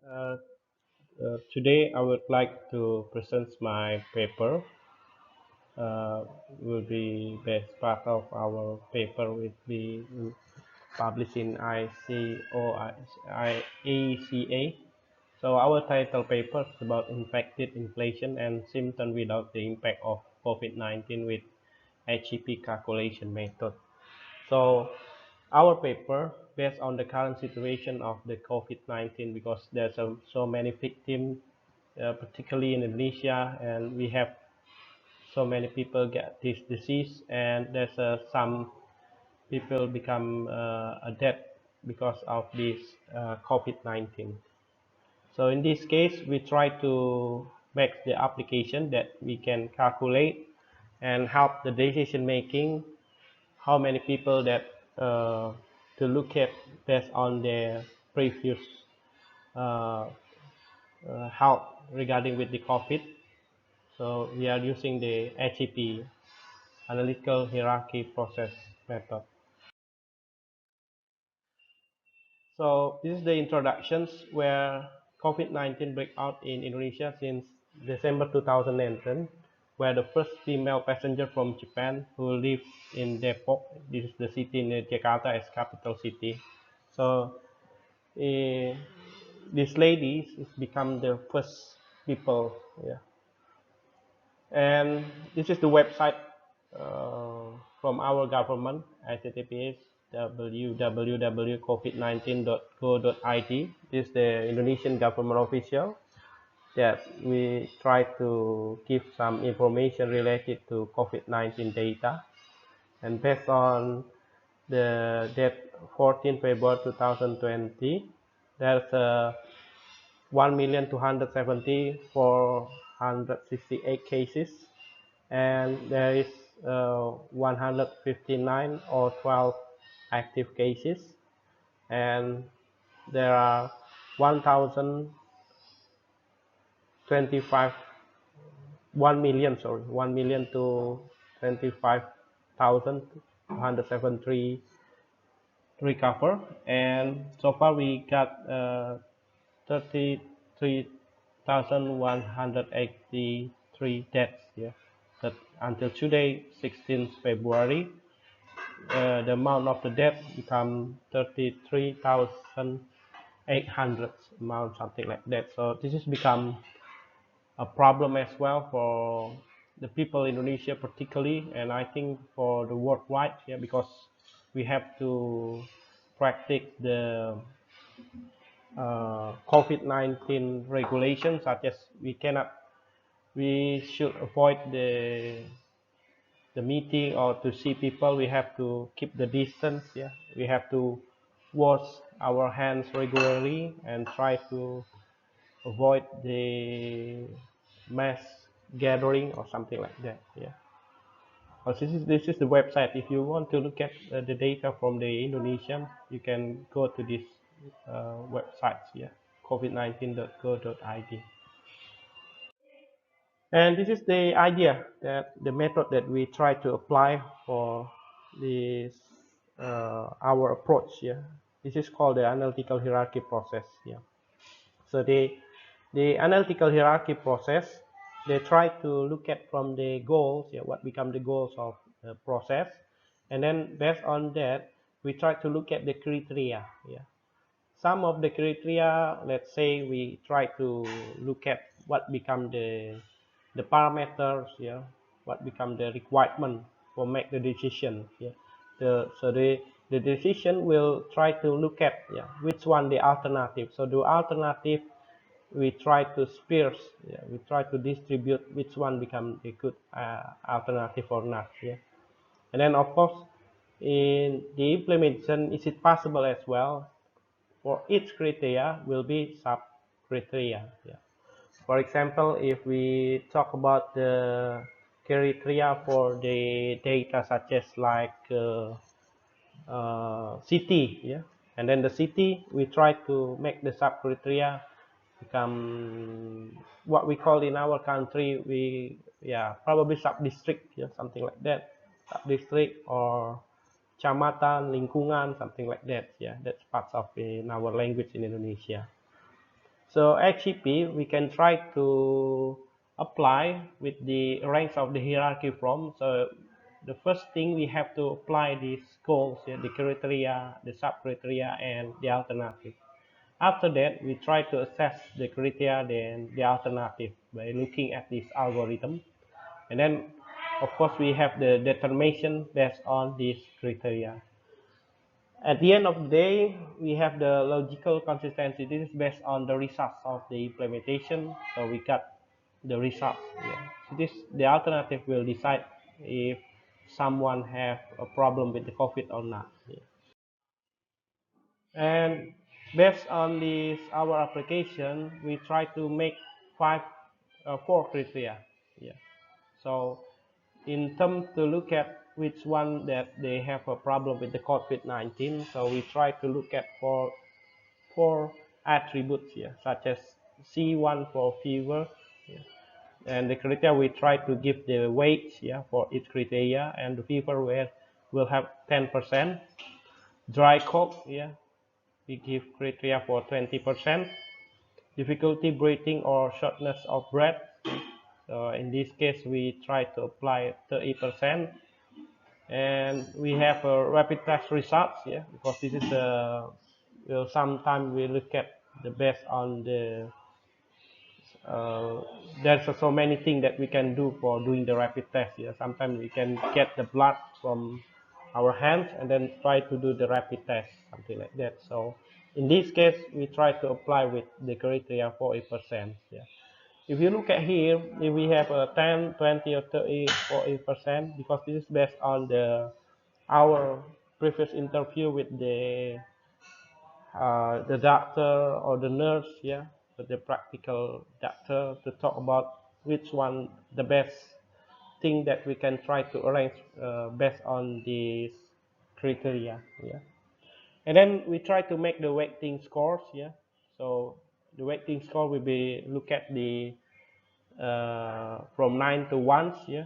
Uh, Today, I would like to present my paper. Will be best part of our paper will be published in ICOIECA. So our title paper is about infected inflation and symptom without the impact of COVID-19 with AHP calculation method. So our paper based on the current situation of the COVID-19 because there's so many victims, particularly in Indonesia, and we have so many people get this disease, and there's some people become dead because of this COVID-19. So in this case, we try to make the application that we can calculate and help the decision making how many people that to look at based on their previous uh, health regarding with the COVID. So we are using the AHP analytical hierarchy process method. So this is the introductions where COVID-19 break out in Indonesia since December 2010, where the first female passenger from Japan who lived in Depok, this is the city in Jakarta as capital city. So this lady has become the first people, yeah. And this is the website from our government, https www.covid19.go.id. This is the Indonesian government official that we try to give some information related to COVID-19 data. And based on the date 14 February 2020, there's 1,270,468 cases, and there is 159 or 12 active cases, and there are 1,025 1,000,000 to 25,273 recover, and so far we got 33,183 deaths. Yeah, that until today, 16th February, the amount of the death become 33,800 amount, something like that. So this has become a problem as well for the people in Indonesia particularly, and I think for the worldwide, yeah, because we have to practice the COVID-19 regulations, such as we should avoid the meeting or to see people. We have to keep the distance. Yeah, we have to wash our hands regularly and try to avoid the mass gathering or something like that. Yeah. This is the website. If you want to look at the data from the Indonesian, you can go to this website. Yeah, covid19.go.id. And this is the idea that the method that we try to apply for this our approach. Yeah, this is called the analytical hierarchy process. Yeah. So the analytical hierarchy process, they try to look at from the goals, yeah, what become the goals of the process, and then based on that, we try to look at the criteria. Yeah, some of the criteria, let's say we try to look at what become the parameters, yeah, what become the requirement for make the decision. Yeah, so the decision will try to look at, yeah, which one the alternative. So the alternative we try to sparse, yeah, we try to distribute which one become a good alternative or not. Yeah, and then of course in the implementation, is it possible as well for each criteria will be sub criteria. Yeah. For example, if we talk about the criteria for the data such as like city, yeah, and then the city we try to make the sub criteria become what we call in our country, we, yeah, probably sub district, yeah, something like that, sub district or kecamatan, lingkungan, something like that. Yeah, that's parts of in our language in Indonesia. So AHP, we can try to apply with the ranks of the hierarchy from. So the first thing we have to apply these goals, yeah, the criteria, the sub-criteria, and the alternative. After that, we try to assess the criteria and the alternative by looking at this algorithm. And then, of course, we have the determination based on these criteria. At the end of the day, we have the logical consistency. This is based on the results of the implementation. So we got the results. Yeah. So this the alternative will decide if someone have a problem with the COVID or not. Yeah. And based on this our application, we try to make four criteria. Yeah. So in terms to look at which one that they have a problem with the COVID-19, so we try to look at four attributes here, such as C1 for fever, yeah. And the criteria we try to give the weight, yeah, for each criteria, and the fever will have 10%. Dry cough, yeah, we give criteria for 20%. Difficulty breathing or shortness of breath, so in this case we try to apply 30%. And we have a rapid test results, yeah, because this is the sometimes we look at the based on the there's so many things that we can do for doing the rapid test. Yeah, sometimes we can get the blood from our hands and then try to do the rapid test, something like that. So in this case, we try to apply with the criteria 40%. Yeah. If you look at here, if we have a 10, 20, or 30, 40%, because this is based on our previous interview with the doctor or the nurse, yeah, with the practical doctor to talk about which one the best thing that we can try to arrange based on these criteria, yeah. And then we try to make the weighting scores, yeah. So the weighting score will be look at the from 9 to 1, yeah,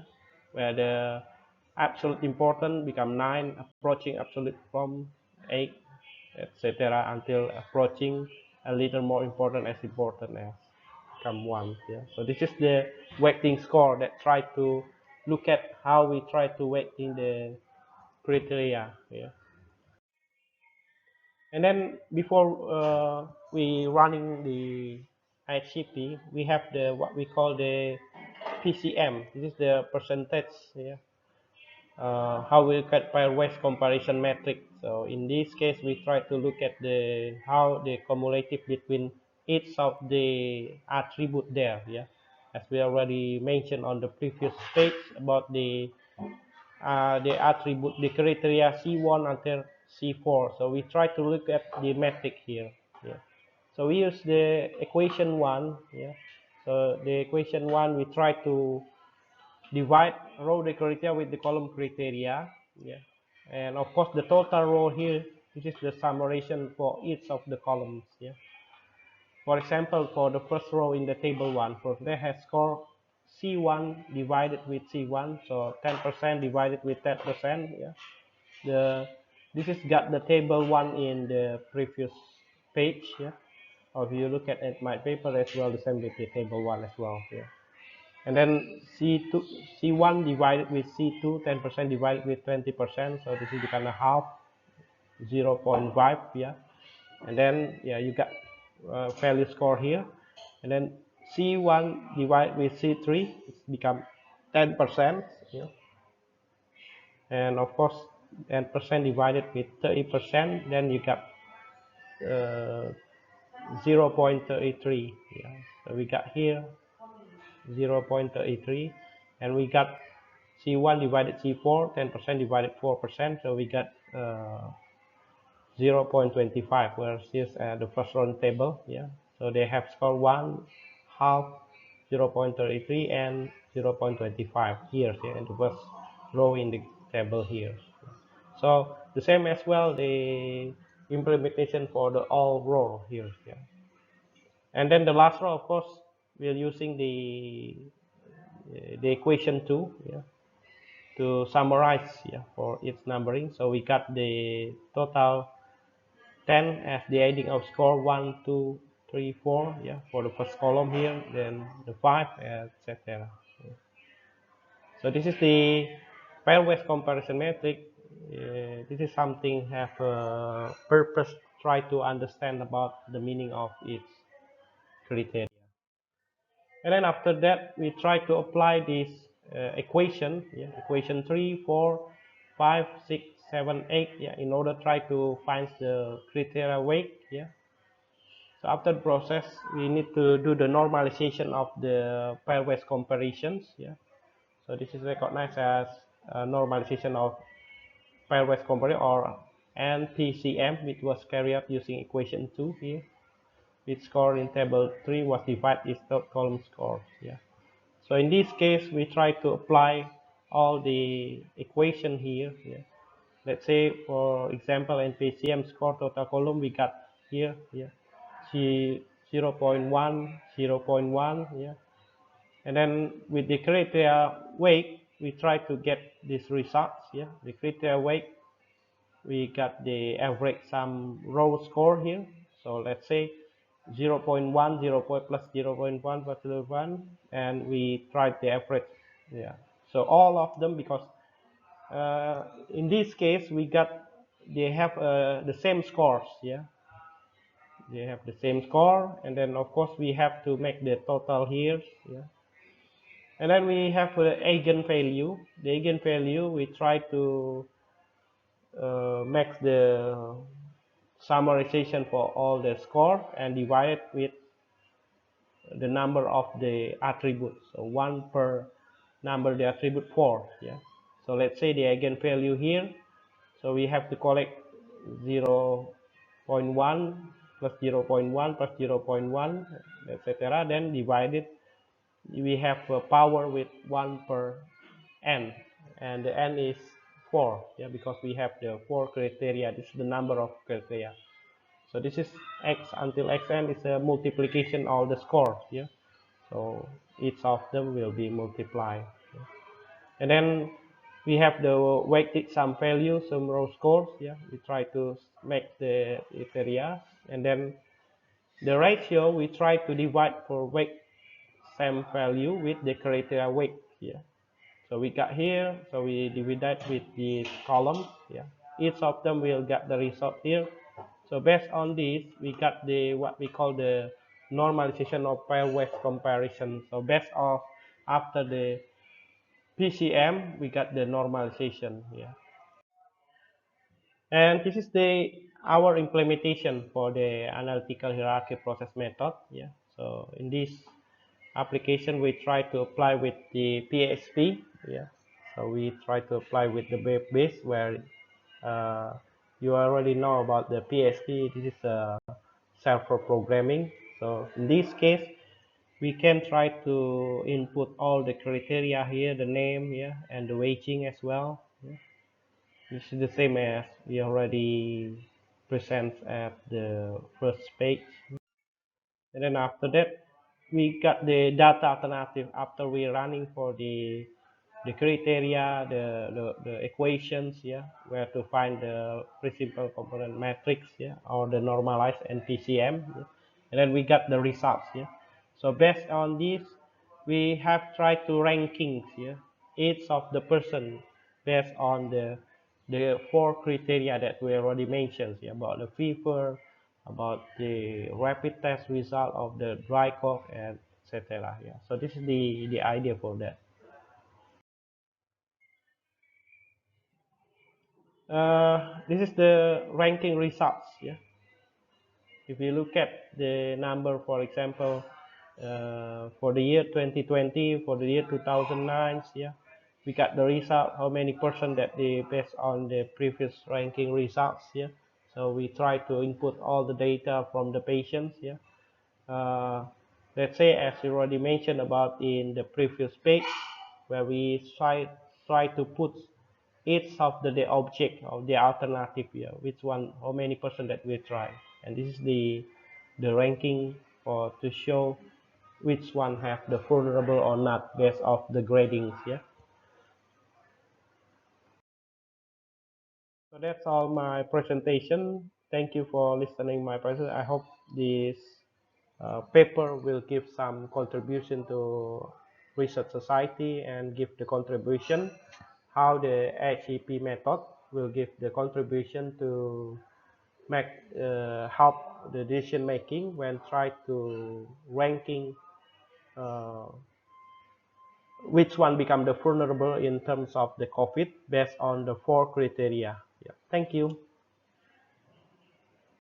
where the absolute important become 9, approaching absolute from 8, etc., until approaching a little more important as come 1. Yeah. So this is the weighting score that try to look at how we try to weighting the criteria. Yeah. And then before we running the IHCP, we have the what we call the PCM. This is the percentage. Yeah. How we look at pairwise comparison metric. So in this case, we try to look at the how the cumulative between each of the attribute there. Yeah, as we already mentioned on the previous page about the attribute, the criteria C1 until C4. So we try to look at the metric here. Yeah. So we use the equation one. Yeah. So the equation one, we try to divide row the criteria with the column criteria. Yeah. And of course, the total row here, this is the summation for each of the columns. Yeah. For example, for the first row in the table 1, for they has score C1 divided with C1, so 10% divided with 10%. Yeah. This is got the table 1 in the previous page. Yeah. Or if you look at my paper as well, the same with the table 1 as well. Yeah. And then C2, C1 divided with C2, 10% divided with 20%. So this is kind of half, 0.5. Yeah. And then, yeah, you got value score here. And then C1 divided with C3, it's become 10%. Yeah. And of course, 10% divided with 30%, then you got 0.33. Yeah. So we got here 0.33, and we got C1 divided C4, 10% divided 4%, so we got 0.25, whereas here's the first round table. Yeah, so they have score 1, half, 0.33, and 0.25 here, yeah, in the first row in the table here. So the same as well, the implementation for the all row here. Yeah. And then the last row, of course, we're using the equation 2, yeah, to summarize, yeah, for its numbering. So we got the total 10 as the adding of score 1, 2, 3, 4, yeah, for the first column here, then the 5, etc. So this is the pairwise comparison metric. This is something have a purpose, try to understand about the meaning of its criteria. And then after that, we try to apply this equation, yeah, equation 3, 4, 5, 6, 7, 8, yeah, in order to try to find the criteria weight, yeah. So after the process, we need to do the normalization of the pairwise comparisons, yeah. So this is recognized as normalization of pairwise comparison or NPCM, which was carried out using equation 2 here. Its score in table 3 was divided its third column scores, yeah. So in this case, we try to apply all the equation here. Yeah. Let's say, for example, in PCM score total column, we got here, yeah, 0.1, 0.1, yeah. And then with the criteria weight, we try to get these results, yeah. The criteria weight, we got the average sum row score here. So let's say 0 0.1, 0 plus 0 0.1 plus 0 0.1, and we tried the average. Yeah. So all of them, because in this case we got, they have the same scores. Yeah. They have the same score, and then of course we have to make the total here. Yeah. And then we have the eigenvalue. The eigenvalue, we try to make the summarization for all the score and divide it with the number of the attributes. So 1 per number the attribute 4. Yeah. So let's say the eigenvalue here. So we have to collect 0 0.1 plus 0 0.1 plus 0 0.1, etc. Then divide it. We have a power with 1 per n, and the n is 4. Yeah, because we have the 4 criteria. This is the number of criteria. So this is x until xn is a multiplication of the scores. Yeah. So each of them will be multiplied. Yeah. And then we have the weighted sum value, sum row scores. Yeah. We try to make the criteria, and then the ratio we try to divide for weight same value with the criteria weight. Yeah. So we got here. So we divide that with the columns. Yeah. Each of them will get the result here. So based on this, we got the what we call the normalization of pairwise comparison. So based off after the PCM, we got the normalization here. And this is the our implementation for the analytical hierarchy process method. Yeah. So in this application, we try to apply with the PHP. Yeah. So we try to apply with the web base where uh, you already know about the PHP. This is a server programming. So in this case, we can try to input all the criteria here, the name, yeah, and the weighting as well. Yeah. This is the same as we already present at the first page. And then after that, we got the data alternative after we running for the criteria, the equations, yeah, where to find the principal component matrix, yeah, or the normalized NPCM, yeah. And then we got the results, yeah. So based on this, we have tried to rankings, yeah, each of the person based on the 4 criteria that we already mentioned, yeah, about the fever, about the rapid test result of the dry cough, and etc. Yeah. So this is the idea for that. This is the ranking results. Yeah. If you look at the number, for example, for the year 2020, for the year 2009, yeah, we got the result. How many percent that they based on the previous ranking results. Yeah. So we try to input all the data from the patients. Yeah. Uh, let's say, as you already mentioned about in the previous page, where we try to put each of the object of the alternative here, which one, how many percent that we try, and this is the ranking for to show which one have the vulnerable or not based off the gradings. Yeah. So that's all my presentation. Thank you for listening my presentation. I hope this paper will give some contribution to research society and give the contribution. How the AHP method will give the contribution to make help the decision making when try to ranking uh, which one become the vulnerable in terms of the COVID based on the 4 criteria. Yeah. Thank you.